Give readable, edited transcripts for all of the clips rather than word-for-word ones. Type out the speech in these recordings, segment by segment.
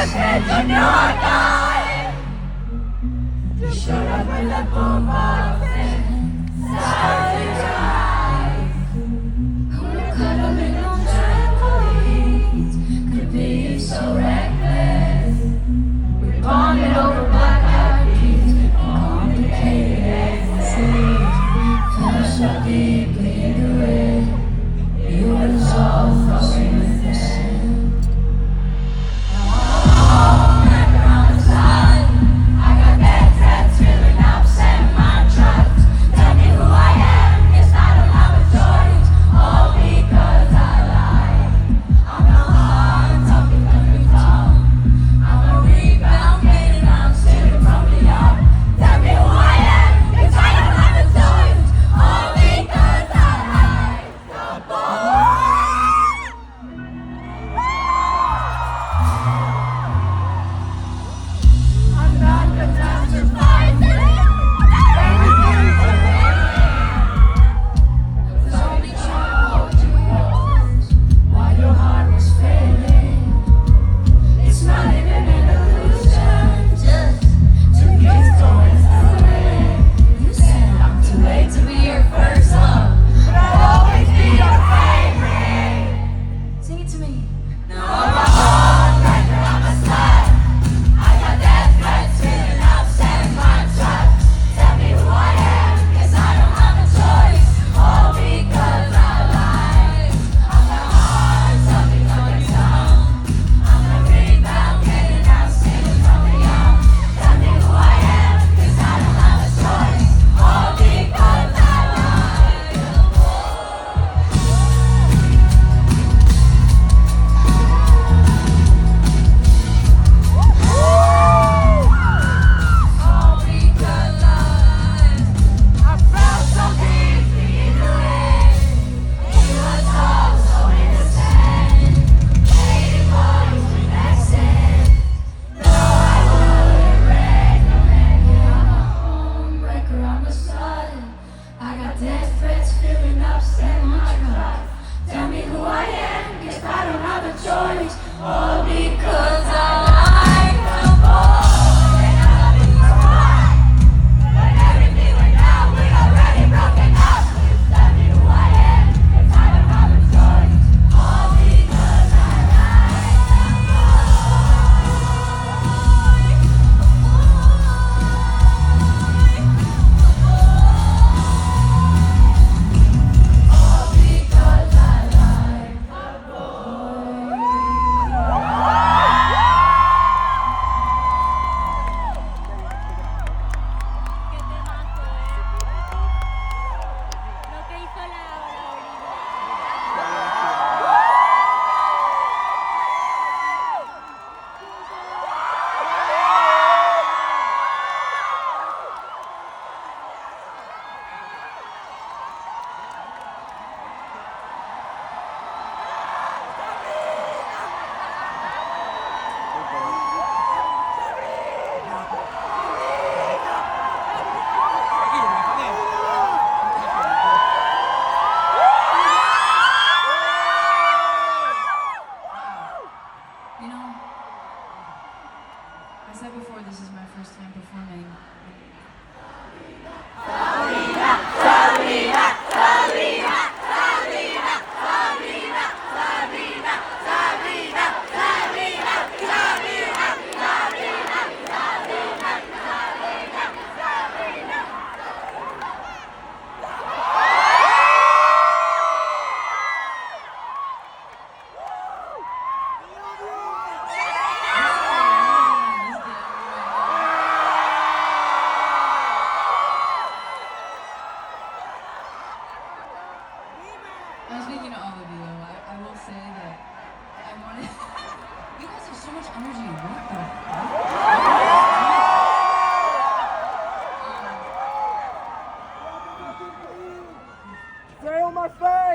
Shut up with the boombox and silent drive. Cuddling on trampolines could be so reckless. We bonded over black-eyed peas and complicated ecstasies. Fell so deeply into it, you was all throwing with the sin.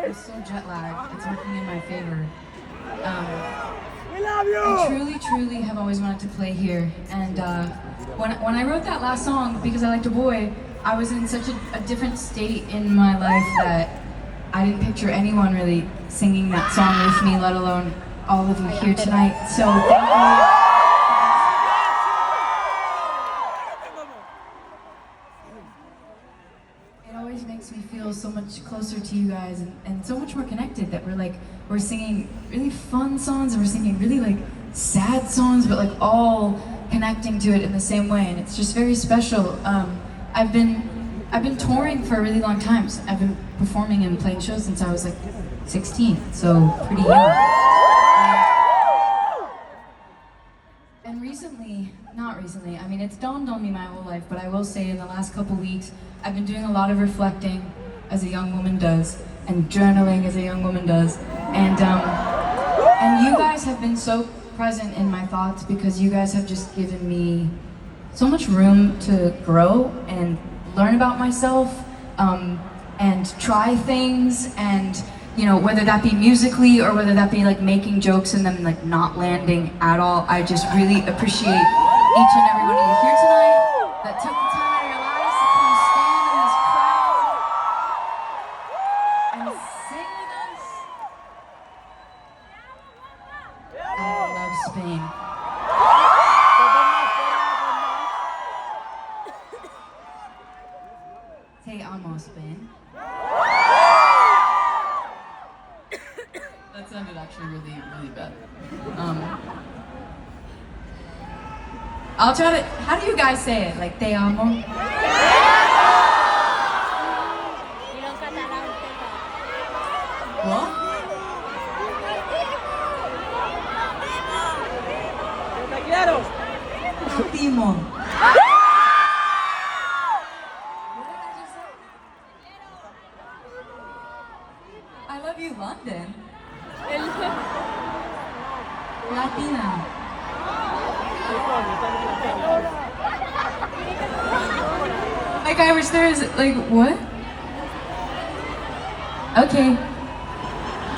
I'm so jet lagged. It's working in my favor. We love you! I truly have always wanted to play here. And when I wrote that last song, Because I Liked a Boy, I was in such a different state in my life that I didn't picture anyone really singing that song with me, let alone all of you here tonight. So thank you. much closer to you guys and so much more connected that we're singing really fun songs and we're singing really like sad songs, but like all connecting to it in the same way, and it's just very special. I've been touring for a really long time. So I've been performing and playing shows since I was like 16, so pretty young. And not recently, I mean, it's dawned on me my whole life, but I will say in the last couple weeks, I've been doing a lot of reflecting as a young woman does, and journaling as a young woman does, and you guys have been so present in my thoughts because you guys have just given me so much room to grow and learn about myself, and try things, and you know, whether that be musically or whether that be like making jokes and them like not landing at all. I just really appreciate each and every one of you here tonight that took the time out of your lives to come stand in this crowd and sing with us. I love Spain. Te amo, Spain. That sounded actually really, really bad. I'll try to. How do you guys say it? Like te amo? What? Timo. I love you, London. Latina. Like I wish there was like what? Okay.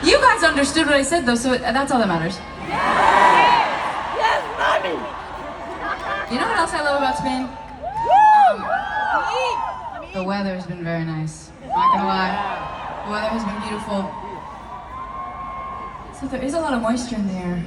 You guys understood what I said though, so that's all that matters. Yes, mommy! You know what else I love about Spain? The weather has been very nice. Not gonna lie. The weather has been beautiful. So there is a lot of moisture in the air.